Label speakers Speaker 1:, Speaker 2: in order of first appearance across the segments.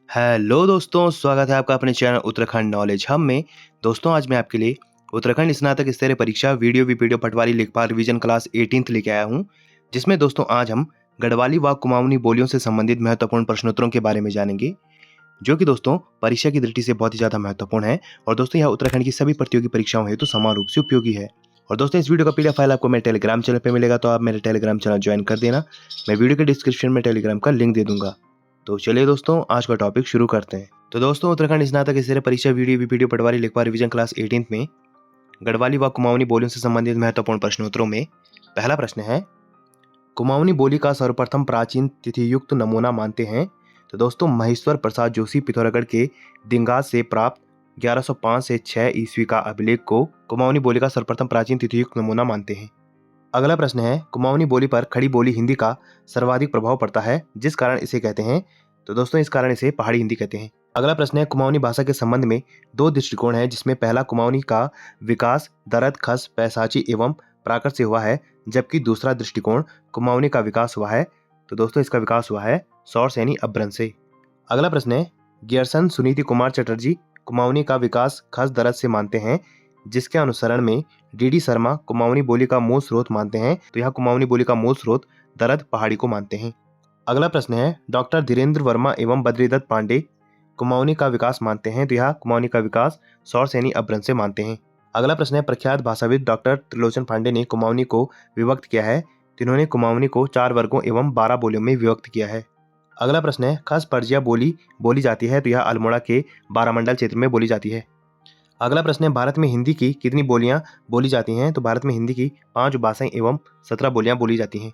Speaker 1: Hello दोस्तों, स्वागत है आपका अपने चैनल उत्तराखंड नॉलेज हब में। दोस्तों, आज मैं आपके लिए उत्तराखंड स्नातक स्तरीय परीक्षा वीडियो पटवारी लेखपाल रिवीजन क्लास 18th लेके आया हूं, जिसमें दोस्तों आज हम गढ़वाली व कुमाऊनी बोलियों से संबंधित महत्वपूर्ण प्रश्नोत्तरों के बारे में जानेंगे, जो कि दोस्तों परीक्षा की दृष्टि से बहुत ही ज़्यादा महत्वपूर्ण है। और दोस्तों, यह उत्तराखंड की सभी प्रतियोगी परीक्षाओं हेतु समान रूप से उपयोगी है। और दोस्तों, इस वीडियो का पीडीएफ फाइल आपको मेरे टेलीग्राम चैनल पर मिलेगा, तो आप मेरे टेलीग्राम चैनल ज्वाइन कर देना। मैं वीडियो के डिस्क्रिप्शन में टेलीग्राम का लिंक दे दूंगा। तो चलिए दोस्तों, आज का टॉपिक शुरू करते हैं। तो दोस्तों, उत्तराखंड स्नातक स्तरीय परीक्षा वीडियो पटवारी लेखपाल रिवीजन क्लास 18th में गढ़वाली व कुमाऊनी बोलियों से संबंधित महत्वपूर्ण प्रश्नोत्तरों में पहला प्रश्न है, कुमाऊनी बोली का सर्वप्रथम प्राचीन तिथियुक्त नमूना मानते हैं? तो दोस्तों, महेश्वर प्रसाद जोशी पिथौरागढ़ के दिंगाज से प्राप्त 1105 से 6 ईस्वी का अभिलेख को कुमाऊनी बोली का सर्वप्रथम प्राचीन तिथियुक्त नमूना मानते हैं। अगला प्रश्न है, कुमाऊनी बोली पर खड़ी बोली हिंदी का सर्वाधिक प्रभाव पड़ता है, जिस कारण इसे कहते हैं? तो दोस्तों, इस कारण इसे पहाड़ी हिंदी कहते हैं। अगला प्रश्न है, कुमाऊनी भाषा के संबंध में दो दृष्टिकोण है, जिसमें पहला कुमाऊनी का विकास दरद खस पैसाची एवं प्राकृत से हुआ है, जबकि दूसरा दृष्टिकोण कुमाऊनी का विकास हुआ है। तो दोस्तों, इसका विकास हुआ है सौर सैनी अभ्रंश से। अगला प्रश्न है, गियर्सन सुनीति कुमार चटर्जी कुमाऊनी का विकास खस दरद से मानते हैं, जिसके अनुसरण में डी शर्मा कुमाऊनी बोली का मूल स्रोत मानते हैं। तो यह कुमाऊनी बोली का मूल स्रोत दरद पहाड़ी को मानते हैं। अगला प्रश्न है, डॉक्टर धीरेन्द्र वर्मा एवं बद्रीदत्त पांडे कुमाऊनी का विकास मानते हैं। तो यह कुमाऊनी का विकास सौर सैनी अभ्रंश से मानते हैं। अगला प्रश्न है, प्रख्यात भाषाविद डॉक्टर त्रिलोचन पांडे ने कुमाऊनी को विभक्त किया है। तो इन्होंने कुमाऊनी को 4 वर्गों एवं 12 बोलियों में विभक्त किया है। अगला प्रश्न है, खस पर्जिया बोली जाती है। तो यह अल्मोड़ा के बारामंडल क्षेत्र में बोली जाती है। अगला प्रश्न है, भारत में हिंदी की कितनी बोलियां बोली जाती हैं? तो भारत में हिंदी की 5 भाषाएं एवं 17 बोलियां बोली जाती हैं।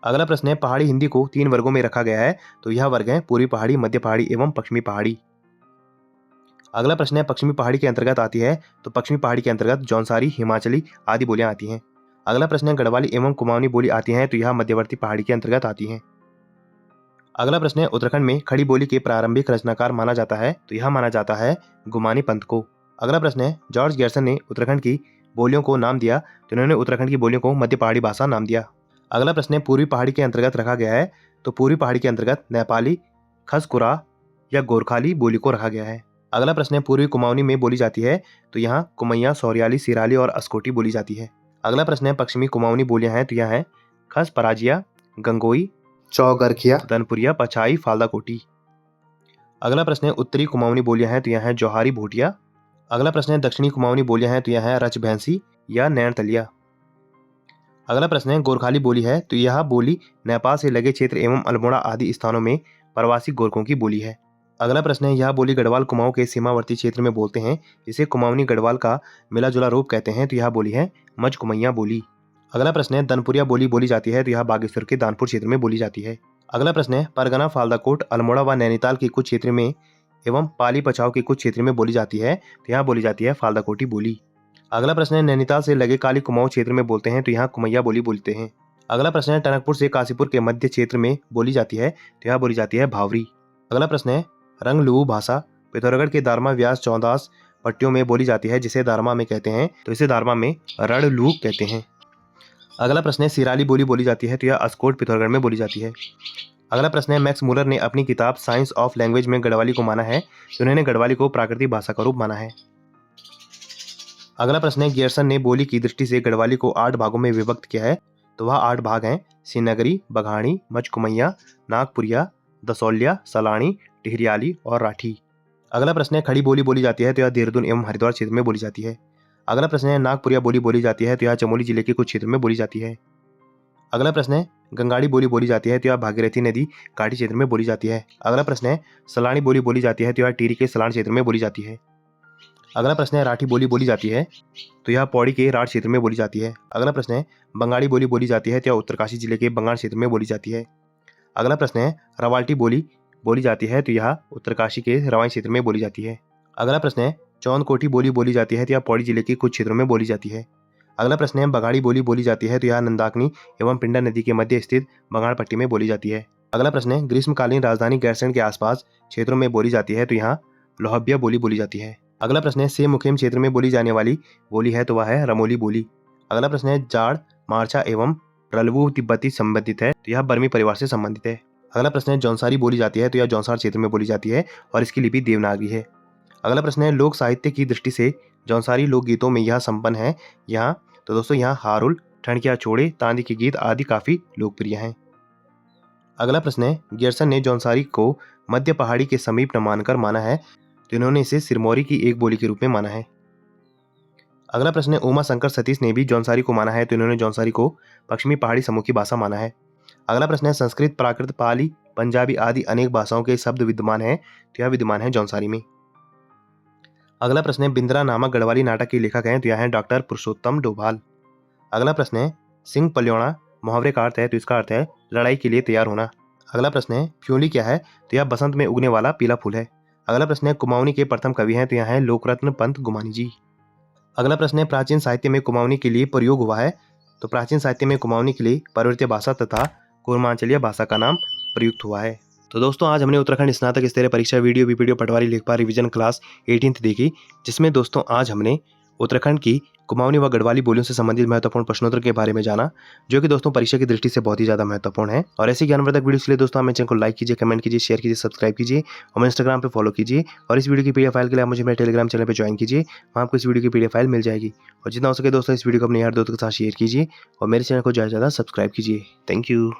Speaker 1: अगला प्रश्न है, पहाड़ी हिंदी को 3 वर्गों में रखा गया है। तो यह वर्ग है पूर्वी पहाड़ी, मध्य पहाड़ी एवं पश्चिमी पहाड़ी। अगला प्रश्न है, पश्चिमी पहाड़ी के अंतर्गत आती है? तो पश्चिमी पहाड़ी के अंतर्गत जौनसारी, हिमाचली आदि बोलियां आती हैं। अगला प्रश्न है, गढ़वाली एवं कुमाऊनी बोली आती है? तो यह मध्यवर्ती पहाड़ी के अंतर्गत आती है। अगला प्रश्न है, उत्तराखंड में खड़ी बोली के प्रारंभिक रचनाकार माना जाता है? तो यह माना जाता है गुमानी पंथ को। अगला प्रश्न है, जॉर्ज गैरसन ने उत्तराखंड की बोलियों को नाम दिया? तो इन्होंने उत्तराखंड की बोलियों को मध्य पहाड़ी भाषा नाम दिया। अगला प्रश्न है, पूर्वी पहाड़ी के अंतर्गत रखा गया है? तो पूर्वी पहाड़ी के अंतर्गत नेपाली, खसकुरा या गोरखाली बोली को रखा गया है। अगला प्रश्न है, पूर्वी कुमाऊनी में बोली जाती है? तो यहाँ कुमैया, सौरियाली, सिराली और अस्कोटी बोली जाती है। अगला प्रश्न है, पश्चिमी कुमाऊनी बोलियां हैं? तो यह है खस पराजिया, गंगोई, चौगरखिया, दनपुरिया, पछाई, फालदा कोटी। अगला प्रश्न है, उत्तरी कुमाऊनी बोलियां हैं? तो यह है जौहारी, भोटिया। अगला प्रश्न है, दक्षिणी कुमाऊनी बोलियां हैं? तो यह है रच भैंसी या नैनतलिया। अगला प्रश्न है, गोरखाली बोली है? तो यह बोली नेपाल से लगे क्षेत्र एवं अल्मोड़ा आदि स्थानों में प्रवासी गोरखों की बोली है। अगला प्रश्न है, यह बोली गढ़वाल कुमाऊं के सीमावर्ती क्षेत्र में बोलते हैं। इसे कुमाऊनी गढ़वाल का मिला जुला रूप कहते हैं। तो यह बोली है मझ कुमैया बोली। अगला प्रश्न है, दनपुरिया बोली जाती है? तो यह बागेश्वर के दानपुर क्षेत्र में बोली जाती है। अगला प्रश्न है, परगना, फालदाकोट, अल्मोड़ा व नैनीताल के कुछ क्षेत्र में एवं पाली पछाव के कुछ क्षेत्र में बोली जाती है? तो यहाँ बोली जाती है फालदाकोटी बोली। अगला प्रश्न है, नैनीताल से लगे काली कुमाऊं क्षेत्र में बोलते हैं? तो यहाँ कुमैया बोली बोलते हैं। अगला प्रश्न है, टनकपुर से काशीपुर के मध्य क्षेत्र में बोली जाती है? तो यहाँ बोली जाती है भावरी। अगला प्रश्न है, रंगलुवु भाषा पिथौरागढ़ के दारमा व्यास 14 पट्टियों में बोली जाती है, जिसे दारमा में कहते हैं? तो इसे दारमा में रणलूक कहते हैं। अगला प्रश्न है, सिराली बोली जाती है? तो यह अस्कोट पिथौरागढ़ में बोली जाती है। अगला प्रश्न है, मैक्स मूलर ने अपनी किताब साइंस ऑफ लैंग्वेज में गढ़वाली को माना है? तो उन्होंने गढ़वाली को प्राकृतिक भाषा का रूप माना है। अगला प्रश्न है, गियर्सन ने बोली की दृष्टि से गढ़वाली को 8 भागों में विभक्त किया है? तो वह 8 भाग हैं श्रीनगरी, बघाणी, मझ कुमैया, नागपुरिया, दसौलिया, सलाणी, टिहरियाली और राठी। अगला प्रश्न है, खड़ी बोली जाती है? तो यह देहरादून एवं हरिद्वार क्षेत्र में बोली जाती है। अगला प्रश्न है, नागपुरिया बोली जाती है? तो यह चमोली जिले के कुछ क्षेत्र में बोली जाती है। अगला प्रश्न है, गंगाड़ी बोली जाती है? तो यह भागीरथी नदी घाटी क्षेत्र में बोली जाती है। अगला प्रश्न है, सलाणी बोली जाती है? तो यह टिहरी के सलाण क्षेत्र में बोली जाती है। अगला प्रश्न है, राठी बोली जाती है? तो यह पौड़ी के राठ क्षेत्र में बोली जाती है। अगला प्रश्न है, बंगाली बोली जाती है? तो यह उत्तरकाशी जिले के बंगाल क्षेत्र में बोली जाती है। अगला प्रश्न है, रवाल्टी बोली जाती है? तो यह उत्तरकाशी के रवाई क्षेत्र में बोली जाती है। अगला प्रश्न है, चौनकोटी बोली जाती है? तो यह पौड़ी जिले के कुछ क्षेत्रों में बोली जाती है। अगला प्रश्न है, बघाड़ी बोली जाती है? तो यह नंदाकनी एवं पिंडा नदी के मध्य स्थित बंगाल पट्टी में बोली जाती है। अगला प्रश्न है, ग्रीष्मकालीन राजधानी गैरसैंण के आसपास क्षेत्रों में बोली जाती है? तो यहाँ लोहबिया बोली जाती है। अगला प्रश्न है, सेम मुखेम क्षेत्र में बोली जाने वाली बोली है? तो वह है रमोली बोली। अगला प्रश्न है, जाड़, मारछा एवं रलवू तिब्बती संबंधित है? तो यह बर्मी परिवार से संबंधित है। अगला प्रश्न है जौनसारी बोली जाती है तो यह जौनसार क्षेत्र में बोली जाती है और इसकी लिपि देवनागरी है। अगला प्रश्न है लोक साहित्य की दृष्टि से जौनसारी लोकगीतों में यह संपन्न है यहाँ। तो दोस्तों यहाँ हारुल, ठंडकिया छोड़े, तांदी के गीत आदि काफी लोकप्रिय हैं। अगला प्रश्न है गियर्सन ने जौनसारी को मध्य पहाड़ी के समीप न मानकर माना है तो इन्होंने इसे सिरमौरी की एक बोली के रूप में माना है। अगला प्रश्न है उमा शंकर सतीश ने भी जौनसारी को माना है तो इन्होंने जौनसारी को पश्चिमी पहाड़ी समूह की भाषा माना है। अगला प्रश्न है संस्कृत, प्राकृत, पाली, पंजाबी आदि अनेक भाषाओं के शब्द विद्यमान हैं तो यह विद्यमान है जौनसारी में। अगला प्रश्न है बिंद्रा नामक गढ़वाली नाटक के लेखक हैं तो यह है डॉक्टर पुरुषोत्तम डोभाल। अगला प्रश्न है सिंह पल्योणा मुहावरे का अर्थ है तो इसका अर्थ है लड़ाई के लिए तैयार होना। अगला प्रश्न है फ्योली क्या है तो यह बसंत में उगने वाला पीला फूल है। अगला प्रश्न है कुमाऊनी के प्रथम कवि हैं तो यह है लोकरत्न पंत गुमानी जी। अगला प्रश्न है प्राचीन साहित्य में कुमाऊनी के लिए प्रयोग हुआ है तो प्राचीन साहित्य में कुमाऊनी के लिए पर्वतीय भाषा तथा कूर्मांचलीय भाषा का नाम प्रयुक्त हुआ है। तो दोस्तों आज हमने उत्तराखंड स्नातक स्तरीय परीक्षा वीडियो वीपीडीओ पटवारी लेखपाल रिवीजन क्लास 18th देखी, जिसमें दोस्तों आज हमने उत्तराखंड की कुमाऊनी व गढ़वाली बोलियों से संबंधित महत्वपूर्ण प्रश्नोत्तर के बारे में जाना, जो कि दोस्तों परीक्षा की दृष्टि से बहुत ही ज़्यादा महत्वपूर्ण है। और ऐसी ज्ञानवर्धक वीडियो के लिए दोस्तों हमें चैनल को लाइक कीजिए, कमेंट कीजिए, शेयर कीजिए, सब्सक्राइब कीजिए और इंस्टाग्राम पे फॉलो कीजिए। और इस वीडियो की पीडीएफ फाइल के लिए आप मुझे मेरे टेलीग्राम चैनल पर ज्वाइन कीजिए, वहाँ आपको इस वीडियो की पीडीएफ फाइल मिल जाएगी। और जितना हो सके दोस्तों इस वीडियो को अपने यार दोस्तों के साथ शेयर कीजिए और मेरे चैनल को ज़्यादा से ज़्यादा सब्सक्राइब कीजिए। Thank you.